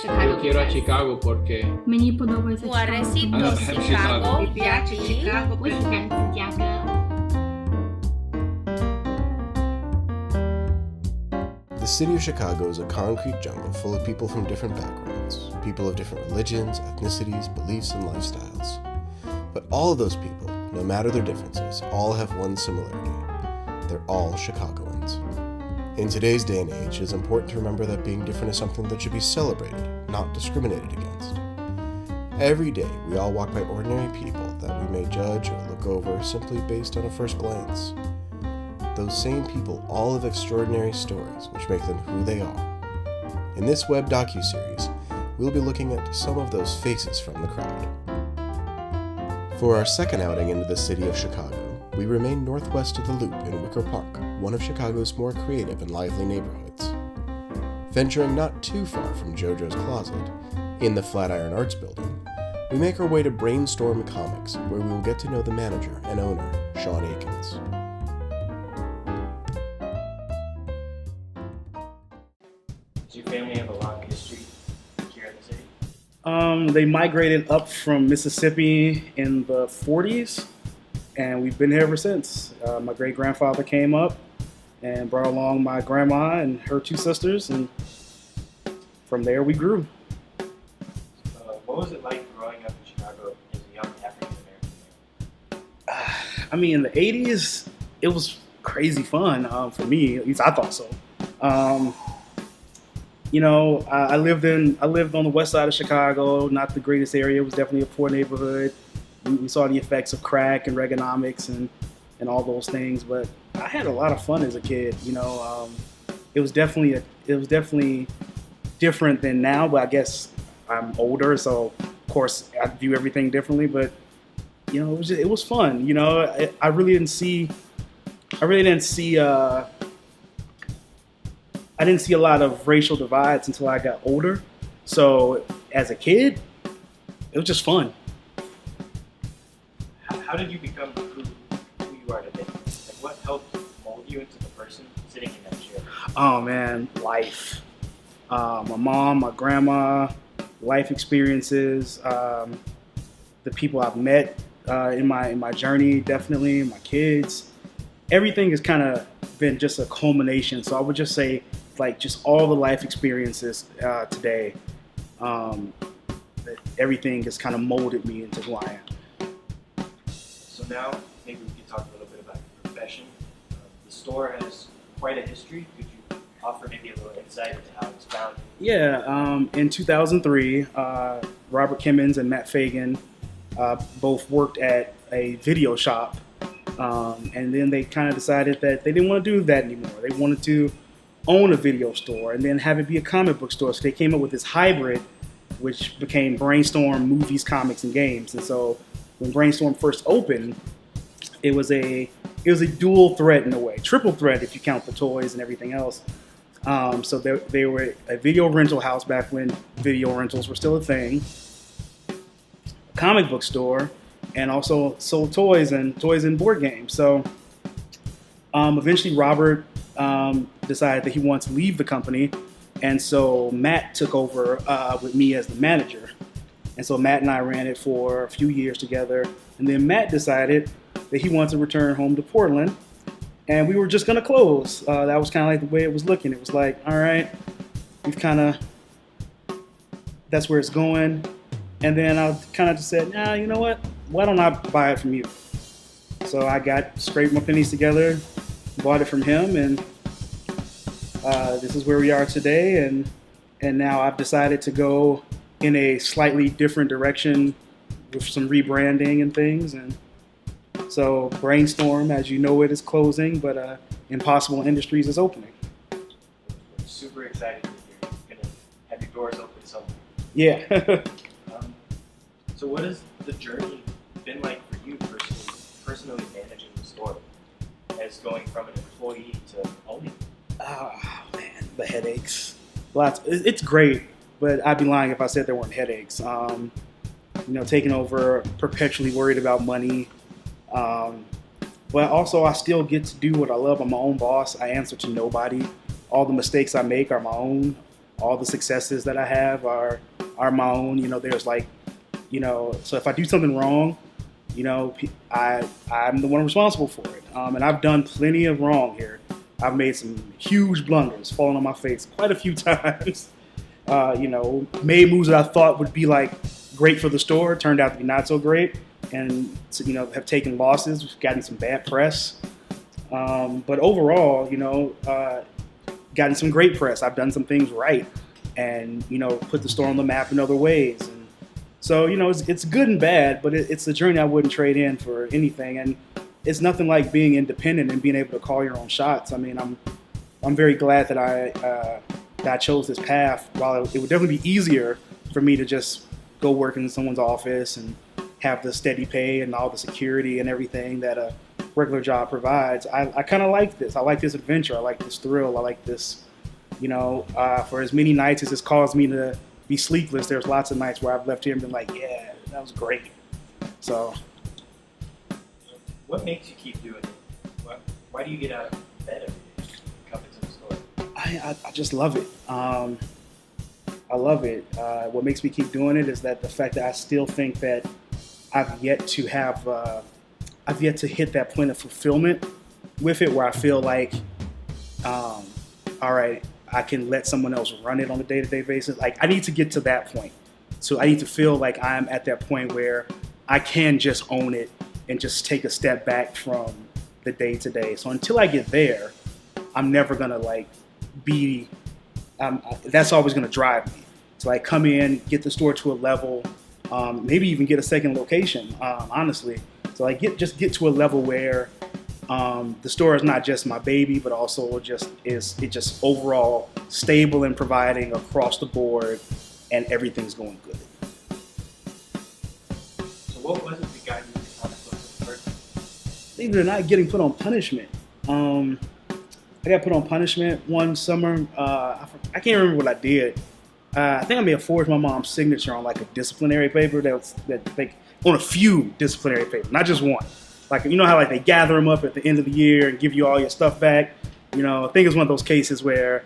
Chicago. Io quiero a Chicago porque Mені подобається Уаресі Chicago. до Chicago. Chicago, Piace Chicago 我喜 perché 欢芝加哥。 The city of Chicago is a concrete jungle full of people from different backgrounds, people of different religions, ethnicities, beliefs, and lifestyles. But all of those people, no matter their differences, all have one similarity. They're all Chicagoans. In today's day and age, it is important to remember that being different is something that should be celebrated, not discriminated against. Every day, we all walk by ordinary people that we may judge or look over simply based on a first glance. Those same people all have extraordinary stories which make them who they are. In this web docuseries, we'll be looking at some of those faces from the crowd. For our second outing into the city of Chicago, we remain northwest of the Loop in Wicker Park, one of Chicago's more creative and lively neighborhoods. Venturing not too far from JoJo's Closet, in the Flatiron Arts Building, we make our way to Brainstorm Comics, where we will get to know the manager and owner, Sean Akins. Does your family have a long history here in the city? They migrated up from Mississippi in the 40s, and we've been here ever since. My great-grandfather came up and brought along my grandma and her two sisters, and from there we grew. What was it like growing up in Chicago as a young African-American man? I mean, in the 80s, it was crazy fun for me. At least I thought so. I lived on the west side of Chicago, not the greatest area. It was definitely a poor neighborhood. We saw the effects of crack and Reaganomics and all those things. But I had a lot of fun as a kid. It was definitely different than now. But I guess I'm older, so of course I view everything differently. But it was fun. I really didn't see a lot of racial divides until I got older. So as a kid, it was just fun. How did you become who you are today? Like, what helped mold you into the person sitting in that chair? Oh man, life. My mom, my grandma, life experiences, the people I've met in my journey, definitely, my kids. Everything has kind of been just a culmination. So I would just say, like, just all the life experiences today, everything has kind of molded me into who I am. So now, maybe we could talk a little bit about your profession. The store has quite a history. Could you offer maybe a little insight into how it's founded? Yeah, in 2003, Robert Kimmons and Matt Fagan both worked at a video shop, and then they kind of decided that they didn't want to do that anymore. They wanted to own a video store and then have it be a comic book store. So they came up with this hybrid, which became Brainstorm Movies, Comics, and Games. And so when Brainstorm first opened, it was a dual threat in a way, triple threat if you count the toys and everything else. So they were a video rental house back when video rentals were still a thing, a comic book store, and also sold toys and board games. So eventually Robert decided that he wanted to leave the company, and so Matt took over with me as the manager. And so Matt and I ran it for a few years together, and then Matt decided that he wanted to return home to Portland, and we were just going to close. That was kind of like the way it was looking. It was like, all right, that's where it's going. And then I kind of just said, nah, you know what? Why don't I buy it from you? So I scraped my pennies together, bought it from him, and this is where we are today. And now I've decided to go in a slightly different direction with some rebranding and things. And so Brainstorm, as you know, it is closing, but Impossible Industries is opening. We're super excited that you're going to have your doors open somewhere. Yeah. So what has the journey been like for you personally managing the store, as going from an employee to owning? Oh man, the headaches. Lots. It's great, but I'd be lying if I said there weren't headaches. Taking over, perpetually worried about money. But also I still get to do what I love. I'm my own boss. I answer to nobody. All the mistakes I make are my own. all the successes that I have are my own. There's like, so if I do something wrong, I'm the one responsible for it. And I've done plenty of wrong here. I've made some huge blunders, fallen on my face quite a few times. Made moves that I thought would be like great for the store, turned out to be not so great, and have taken losses, we've gotten some bad press. But overall, gotten some great press. I've done some things right, and put the store on the map in other ways. And so it's good and bad, but it's a journey I wouldn't trade in for anything. And it's nothing like being independent and being able to call your own shots. I mean, I'm very glad that I chose this path. While it would definitely be easier for me to just go work in someone's office and have the steady pay and all the security and everything that a regular job provides, I kind of like this. I like this adventure. I like this thrill. I like this, for as many nights as it's caused me to be sleepless, there's lots of nights where I've left here and been like, yeah, that was great. So. What makes you keep doing it? Why do you get out of bed every day to come into the store? I just love it. I love it. What makes me keep doing it is that the fact that I still think that I've yet to hit that point of fulfillment with it, where I feel like, all right, I can let someone else run it on a day-to-day basis. Like, I need to get to that point. So I need to feel like I'm at that point where I can just own it and just take a step back from the day-to-day. So until I get there, I'm never gonna that's always gonna drive me to come in, get the store to a level, maybe even get a second location, honestly. So get to a level where the store is not just my baby, but also just overall stable and providing across the board, and everything's going good. So what was it that got you into comic books at first? Believe it or not, getting put on punishment. I got put on punishment one summer. I can't remember what I did. I think I may have forged my mom's signature on a disciplinary paper on a few disciplinary papers, not just one. How they gather them up at the end of the year and give you all your stuff back. I think it's one of those cases where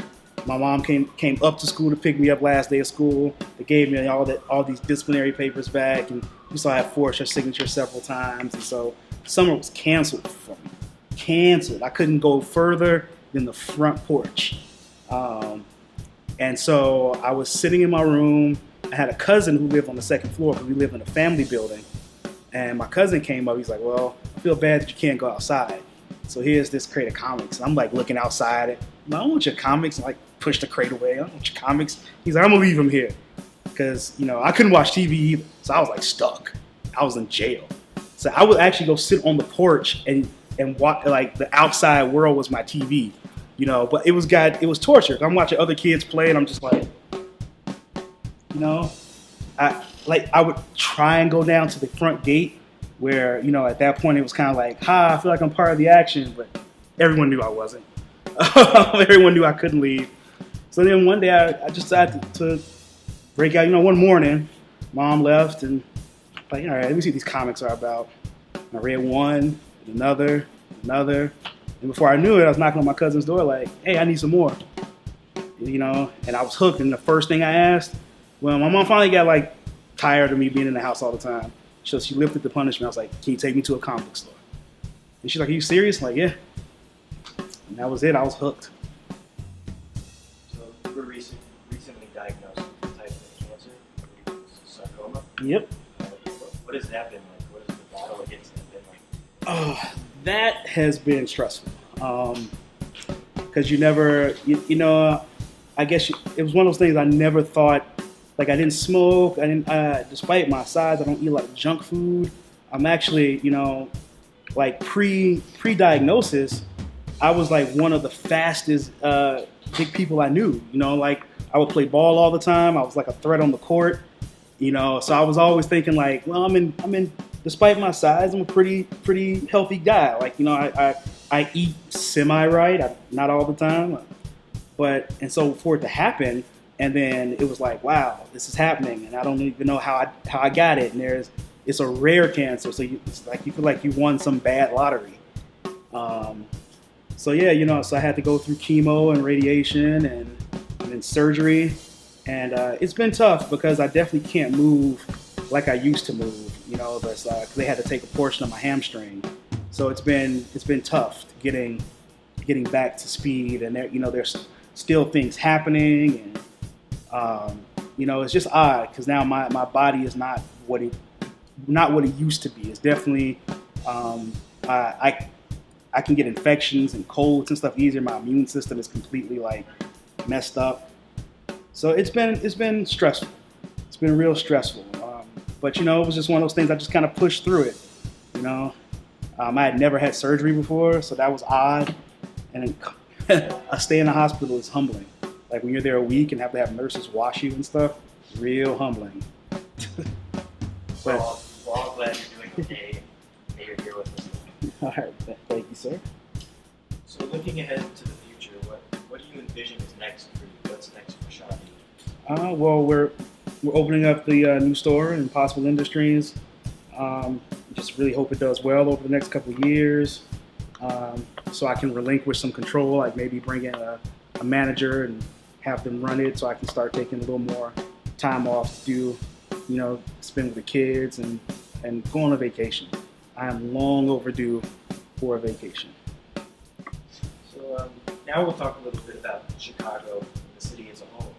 my mom came up to school to pick me up last day of school. They gave me all these disciplinary papers back, and you saw I had forged her signature several times. And so summer was canceled for me. Canceled. I couldn't go further than the front porch. And so I was sitting in my room. I had a cousin who lived on the second floor because we live in a family building. And my cousin came up. He's like, well, I feel bad that you can't go outside. So here's this crate of comics. And I'm looking outside. I don't want your comics. And push the crate away. I don't want your comics. He's like, I'm going to leave them here. Because, I couldn't watch TV either. So I was stuck. I was in jail. So I would actually go sit on the porch and watch, the outside world was my TV. But it was torture. I'm watching other kids play, and I'm just I would try and go down to the front gate where, at that point it was kind of I feel like I'm part of the action, but everyone knew I wasn't. Everyone knew I couldn't leave. So then one day I just decided to break out. One morning, Mom left, and all right, let me see what these comics are about. And I read one, another. And before I knew it, I was knocking on my cousin's door hey, I need some more. And I was hooked. And the first thing I asked, well, my mom finally got tired of me being in the house all the time. So she lifted the punishment. I was like, can you take me to a comic book store? And she's like, are you serious? I'm like, yeah. And that was it. I was hooked. So you were recently diagnosed with a type of cancer, sarcoma. Yep. What has that been like? What has the battle against it been like? Oh, that has been stressful. Because you never, I guess it was one of those things I never thought. I didn't smoke. Despite my size, I don't eat a lot of junk food. I'm actually, pre-diagnosis, I was one of the fastest big people I knew. I would play ball all the time. I was a threat on the court. So I was always thinking well, I'm in. Despite my size, I'm a pretty healthy guy. I eat semi-right, not all the time, and so for it to happen. And then it was wow, this is happening, and I don't even know how I got it. And it's a rare cancer, so it's you feel like you won some bad lottery. So yeah, so I had to go through chemo and radiation, and then surgery. And it's been tough because I definitely can't move like I used to move, you know, because they had to take a portion of my hamstring. So it's been tough getting back to speed, and you know, there's still things happening, and you know, it's just odd because now my body is not what it used to be. It's definitely I can get infections and colds and stuff easier. My immune system is completely like messed up. So it's been stressful. It's been real stressful. But you know, it was just one of those things. I just kind of pushed through it. You know, I had never had surgery before, so that was odd. And a stay in the hospital is humbling. Like when you're there a week and have to have nurses wash you and stuff, real humbling. We're all glad you're doing okay. And you're here with us. All right, thank you, sir. So looking ahead to the future, what do you envision is next for you? What's next for Shadi? Well, we're opening up the new store in Possible Industries. Just really hope it does well over the next couple of years, so I can relinquish some control, like maybe bring in a manager and have them run it, so I can start taking a little more time off to do, you know, spend with the kids and go on a vacation. I am long overdue for a vacation. So now we'll talk a little bit about Chicago, the city as a whole.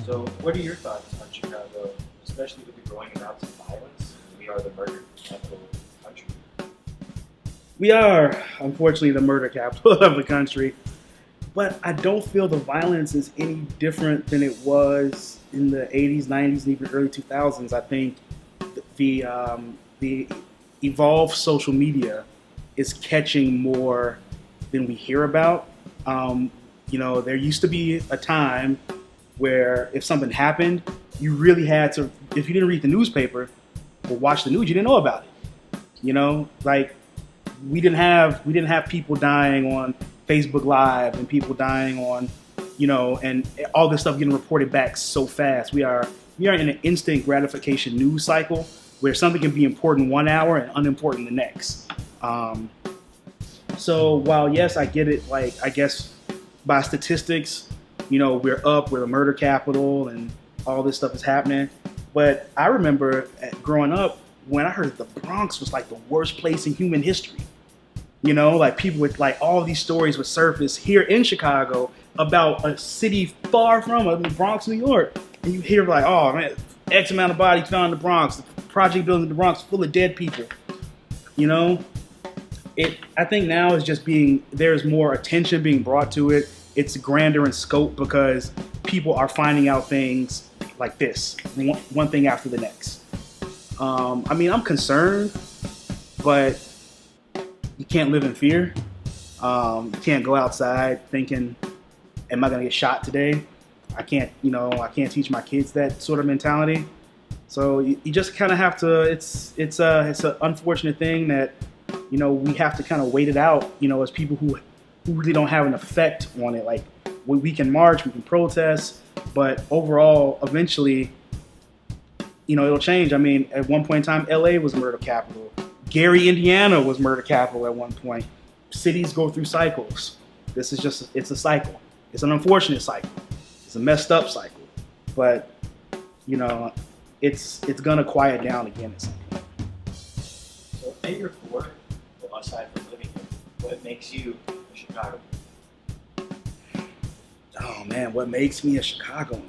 So what are your thoughts on Chicago, especially with the growing amounts of violence? We are the murder capital of the country. We are, unfortunately, the murder capital of the country, but I don't feel the violence is any different than it was in the 80s, 90s, and even early 2000s. I think the evolved social media is catching more than we hear about. You know, there used to be a time where if something happened, you really had to, if you didn't read the newspaper or watch the news, you didn't know about it. You know, like we didn't have people dying on Facebook Live and people dying on, you know, and all this stuff getting reported back so fast. We are in an instant gratification news cycle where something can be important 1 hour and unimportant the next. So while yes, I get it, like I guess by statistics, you know, we're the murder capital and all this stuff is happening. But I remember growing up when I heard the Bronx was like the worst place in human history. You know, like people would, like all these stories would surface here in Chicago about a city far from the Bronx, New York. And you hear like, oh man, X amount of bodies found in the Bronx, the project building in the Bronx full of dead people. You know, I think now is just there's more attention being brought to it. It's grander in scope because people are finding out things like this, one thing after the next. I mean, I'm concerned, but you can't live in fear. You can't go outside thinking, am I going to get shot today? I can't teach my kids that sort of mentality. So you just kind of have to, it's an unfortunate thing that, you know, we have to kind of wait it out, you know, as people who really don't have an effect on it. Like we can march, we can protest, but overall, eventually, you know, it'll change. I mean, at one point in time, LA was murder capital. Gary, Indiana was murder capital at one point. Cities go through cycles. It's a cycle. It's an unfortunate cycle. It's a messed up cycle. But, you know, it's gonna quiet down again at some point. So at your core, aside from living here, what makes you a Chicagoan? Oh man, what makes me a Chicagoan?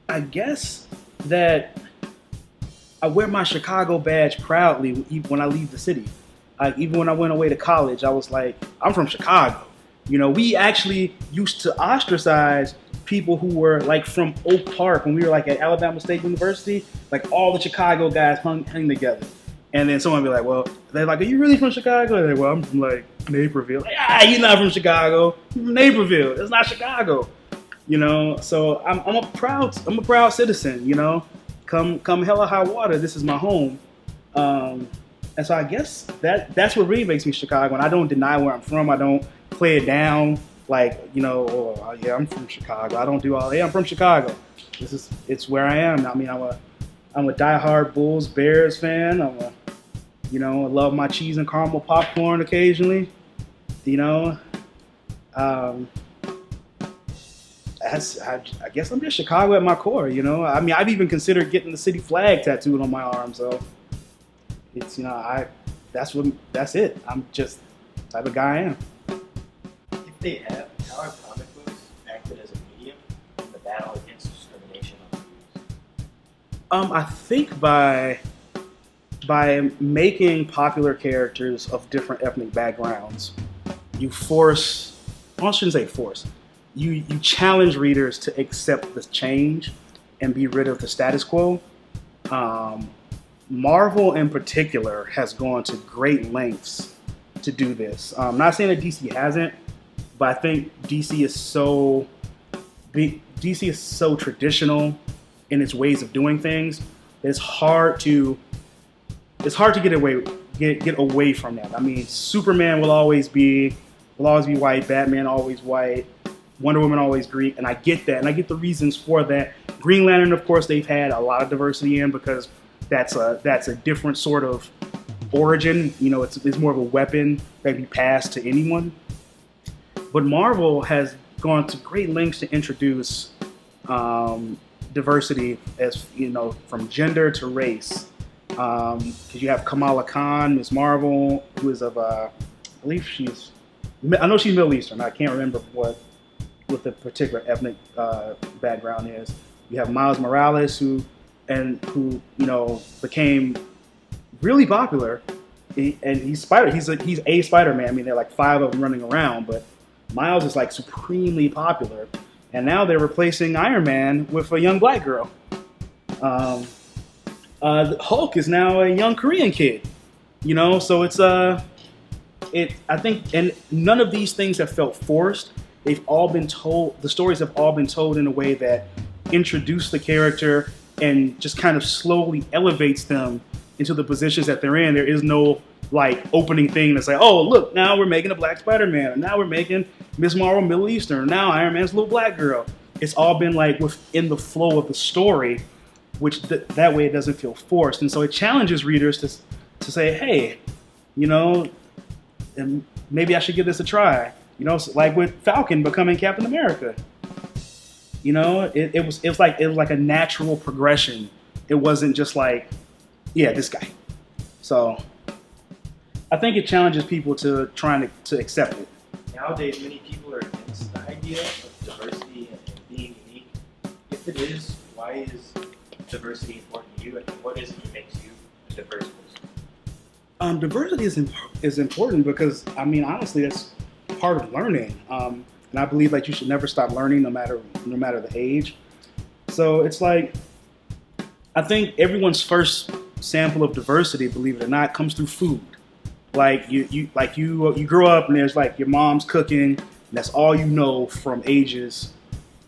I guess that I wear my Chicago badge proudly when I leave the city. Like even when I went away to college, I was like, I'm from Chicago. You know, we actually used to ostracize people who were like from Oak Park when we were like at Alabama State University. Like all the Chicago guys hung together. And then someone would be like, well, they're like, are you really from Chicago? And they're like, well, I'm from like Naperville. Like, you're not from Chicago. You're from Naperville. It's not Chicago. You know, so I'm a proud citizen, you know. Come hell or high water, this is my home. And so I guess that's what really makes me Chicago. And I don't deny where I'm from. I don't play it down like, you know, oh, yeah, I'm from Chicago. I don't do all that. Yeah, I'm from Chicago. It's where I am. I mean, I'm a diehard Bulls Bears fan. I love my cheese and caramel popcorn occasionally. You know, I guess I'm just Chicago at my core, you know. I mean, I've even considered getting the city flag tattooed on my arm. So it's that's it. I'm just the type of guy I am. If they have, how have comic books acted as a medium in the battle against discrimination on movies? I think by making popular characters of different ethnic backgrounds, you force, well, I shouldn't say force, you challenge readers to accept the change and be rid of the status quo. Marvel in particular has gone to great lengths to do this. I'm not saying that DC hasn't, but I think DC is so traditional in its ways of doing things. It's hard to get away from that. I mean, Superman will always be white, Batman always white, Wonder Woman always Greek, and I get that, and I get the reasons for that. Green Lantern, of course, they've had a lot of diversity in because that's a different sort of origin. You know, it's more of a weapon that can be passed to anyone. But Marvel has gone to great lengths to introduce diversity, as you know, from gender to race. Because you have Kamala Khan, Ms. Marvel, who is of I know she's Middle Eastern. I can't remember what the particular ethnic background is. You have Miles Morales, who you know became really popular, and he's a Spider-Man. I mean, there are like 5 of them running around, but Miles is like supremely popular, and now they're replacing Iron Man with a young black girl. Hulk is now a young Korean kid, you know. So I think, and none of these things have felt forced. They've all been told. The stories have all been told in a way that introduce the character and just kind of slowly elevates them into the positions that they're in. There is no like opening thing that's like, oh look, now we're making a black Spider-Man, and now we're making Ms. Marvel Middle Eastern, now Iron Man's a little black girl. It's all been like within the flow of the story, which that way it doesn't feel forced. And so it challenges readers to say, hey, you know, and maybe I should give this a try. You know, like with Falcon becoming Captain America. You know, it was like a natural progression. It wasn't just like, yeah, this guy. So I think it challenges people to trying to accept it. Nowadays, many people are against the idea of diversity and being unique. If it is, why is diversity important to you, and what is it that makes you a diverse person? Diversity is important because, I mean, honestly, that's part of learning. And I believe like you should never stop learning, no matter the age. So it's like, I think everyone's first sample of diversity, believe it or not, comes through food. Like you grow up and there's like your mom's cooking, and that's all you know from ages,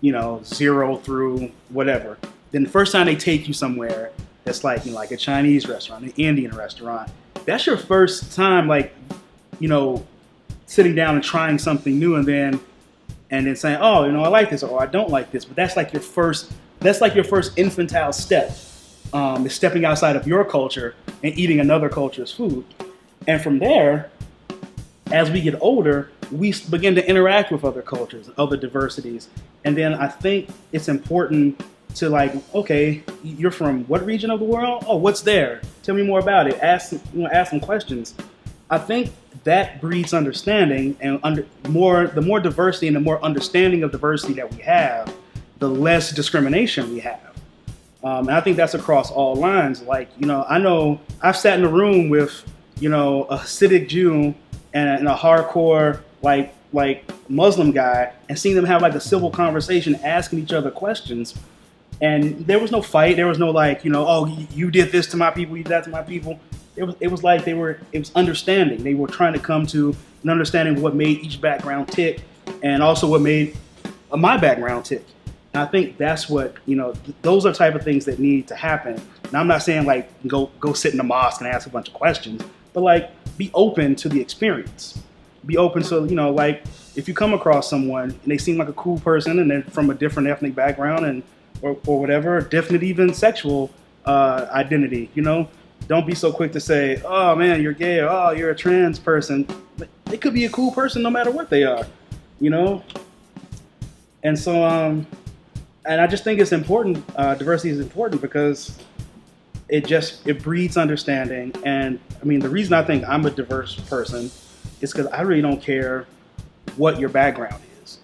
you know, 0 through whatever. Then the first time they take you somewhere that's like, you know, like a Chinese restaurant, an Indian restaurant, that's your first time, like, you know, sitting down and trying something new, and then saying, oh, you know, I like this or I don't like this. But that's like your first infantile step, is stepping outside of your culture and eating another culture's food. And from there, as we get older, we begin to interact with other cultures, other diversities. And then I think it's important to like, okay, you're from what region of the world? Oh, what's there? Tell me more about it. Ask some questions. I think that breeds understanding, and the more diversity and the more understanding of diversity that we have, the less discrimination we have. And I think that's across all lines. Like, you know I've sat in a room with, you know, a Hasidic Jew and a hardcore like Muslim guy, and seen them have like a civil conversation, asking each other questions. And there was no fight. There was no like, you know, oh, you did this to my people, you did that to my people. It was like it was understanding. They were trying to come to an understanding of what made each background tick, and also what made my background tick. And I think that's what, you know, those are the type of things that need to happen. And I'm not saying like go sit in the mosque and ask a bunch of questions, but like be open to the experience. Be open to, you know, like if you come across someone and they seem like a cool person and they're from a different ethnic background and or whatever, different even sexual identity, you know, don't be so quick to say, oh man, you're gay, or oh, you're a trans person. They could be a cool person no matter what they are, you know? And so, and I just think it's important. Diversity is important because it breeds understanding. And I mean, the reason I think I'm a diverse person is because I really don't care what your background is.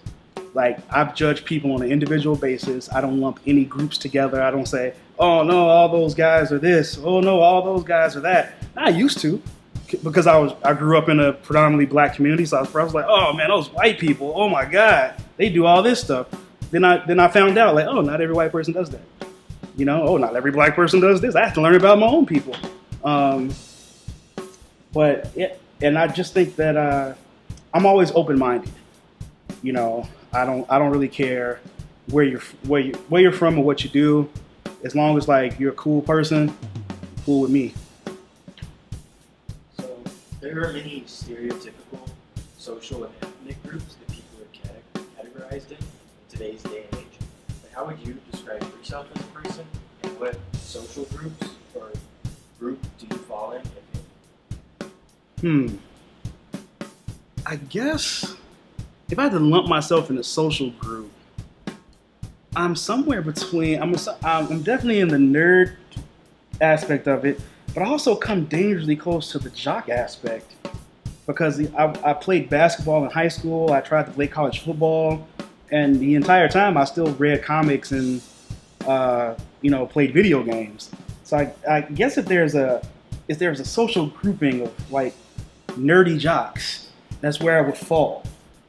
Like, I've judged people on an individual basis. I don't lump any groups together. I don't say, oh no, all those guys are this. Oh no, all those guys are that. I used to, because I grew up in a predominantly black community. So I was like, oh man, those white people, oh my God, they do all this stuff. Then I found out, like, oh, not every white person does that. You know, oh, not every black person does this. I have to learn about my own people. And I just think that I'm always open-minded. You know, I don't really care where you're from or what you do, as long as like you're a cool person, cool with me. So there are many stereotypical social and ethnic groups that people are categorized in today's day and age. But how would you describe yourself as a person, and what social groups or group do you fall in? I guess if I had to lump myself in a social group, I'm somewhere between. I'm definitely in the nerd aspect of it, but I also come dangerously close to the jock aspect because I played basketball in high school. I tried to play college football, and the entire time I still read comics and played video games. So I guess if there's a social grouping of like nerdy jocks, that's where I would fall.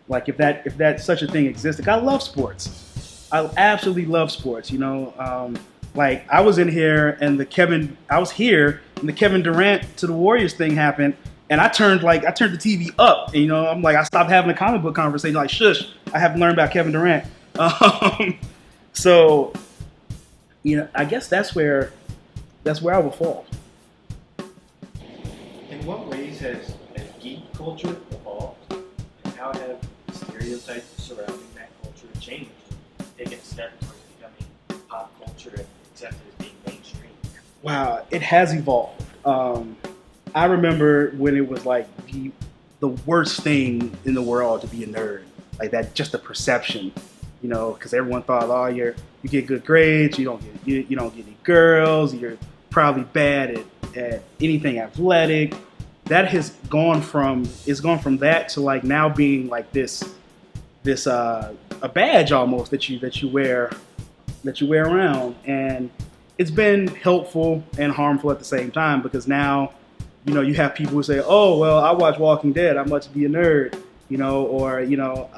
Like if that such a thing existed. I love sports. I absolutely love sports. Like I was here and the Kevin Durant to the Warriors thing happened, and I turned the TV up. And, I'm like, I stopped having a comic book conversation. Like, shush, I have to learn about Kevin Durant. So, I guess that's where I will fall. In what ways has geek culture evolved, and how have stereotypes surrounding that culture changed, taken a step towards becoming pop culture and accepted as being mainstream? Wow, it has evolved. I remember when it was like the worst thing in the world to be a nerd, like that, just the perception, because everyone thought, oh, you get good grades, you don't get any girls, you're probably bad at anything athletic. That has gone from that to like now being like this a badge almost that you wear around, and it's been helpful and harmful at the same time, because now you have people who say, oh well, I watch Walking Dead, I must be a nerd, or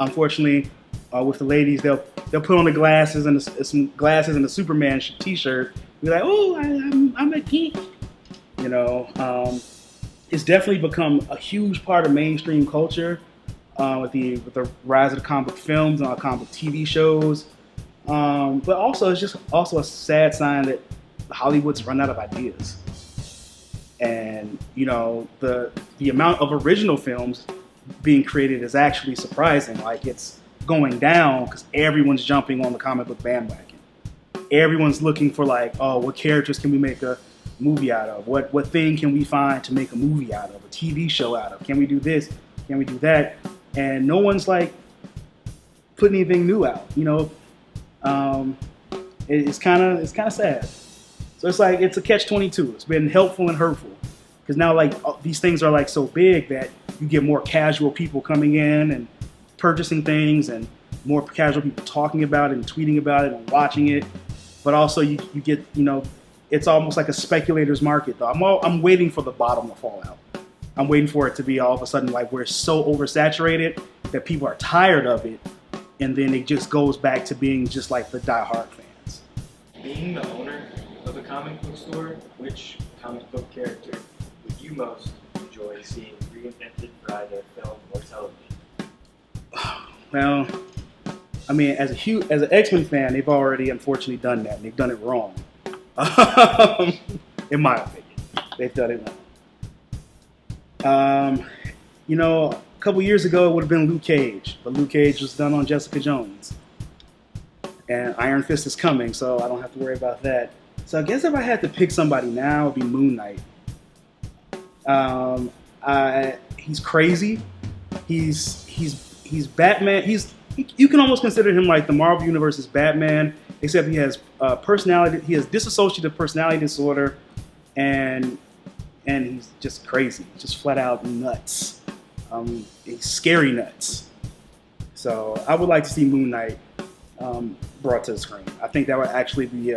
unfortunately with the ladies, they'll put on the glasses and some glasses and a Superman t-shirt, be like, oh, I'm a geek. It's definitely become a huge part of mainstream culture with the rise of the comic book films and comic book TV shows. But also, it's just also a sad sign that Hollywood's run out of ideas. And, the amount of original films being created is actually surprising. Like, it's going down because everyone's jumping on the comic book bandwagon. Everyone's looking for like, oh, what characters can we make a movie out of? What thing can we find to make a movie out of, a TV show out of? Can we do this? Can we do that? And no one's like putting anything new out. It's kind of sad. So it's like it's a catch-22. It's been helpful and hurtful, because now like these things are like so big that you get more casual people coming in and purchasing things, and more casual people talking about it and tweeting about it and watching it. But also you get it's almost like a speculator's market, though. I'm waiting for the bottom to fall out. I'm waiting for it to be all of a sudden like we're so oversaturated that people are tired of it, and then it just goes back to being just like the diehard fans. Being the owner of a comic book store, which comic book character would you most enjoy seeing reinvented for either film or television? Well, I mean, as an X-Men fan, they've already unfortunately done that. And they've done it wrong. In my opinion, they've done it wrong. A couple years ago, it would have been Luke Cage, but Luke Cage was done on Jessica Jones, and Iron Fist is coming, so I don't have to worry about that. So I guess if I had to pick somebody now, it would be Moon Knight. He's crazy. He's Batman. you can almost consider him like the Marvel Universe's Batman, except he has personality. He has dissociative personality disorder, and he's just crazy, just flat out nuts. He's scary nuts. So I would like to see Moon Knight brought to the screen. I think that would actually be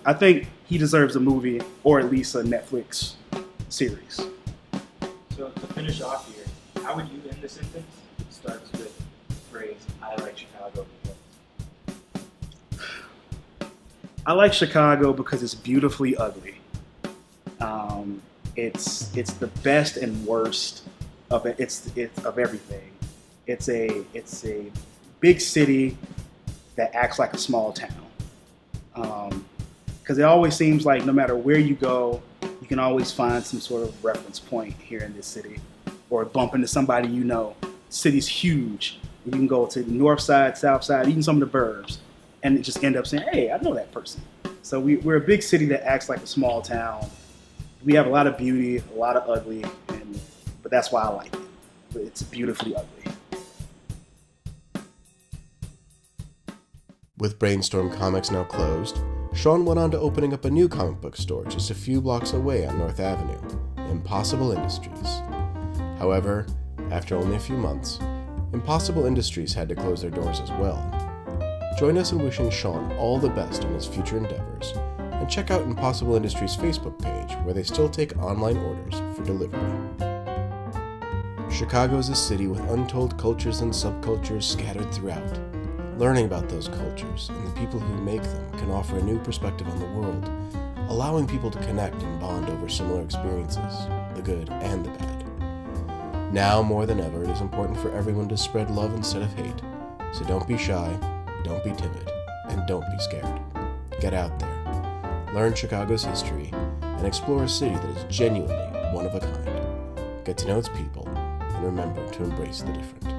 I think he deserves a movie or at least a Netflix series. So to finish off here, how would you end the sentence? It starts with the phrase, I like Chicago. I like Chicago because it's beautifully ugly. It's the best and worst of it. It's of everything. It's a big city that acts like a small town. Because it always seems like no matter where you go, you can always find some sort of reference point here in this city, or bump into somebody you know. The city's huge. You can go to the north side, south side, even some of the burbs, and it just end up saying, "Hey, I know that person." So we're a big city that acts like a small town. We have a lot of beauty, a lot of ugly, but that's why I like it. It's beautifully ugly. With Brainstorm Comics now closed, Sean went on to opening up a new comic book store just a few blocks away on North Avenue, Impossible Industries. However, after only a few months, Impossible Industries had to close their doors as well. Join us in wishing Sean all the best on his future endeavors, and check out Impossible Industries' Facebook page where they still take online orders for delivery. Chicago is a city with untold cultures and subcultures scattered throughout. Learning about those cultures and the people who make them can offer a new perspective on the world, allowing people to connect and bond over similar experiences, the good and the bad. Now more than ever, it is important for everyone to spread love instead of hate, so don't be shy, don't be timid, and don't be scared. Get out there, learn Chicago's history, and explore a city that is genuinely one of a kind. Get to know its people, and remember to embrace the different.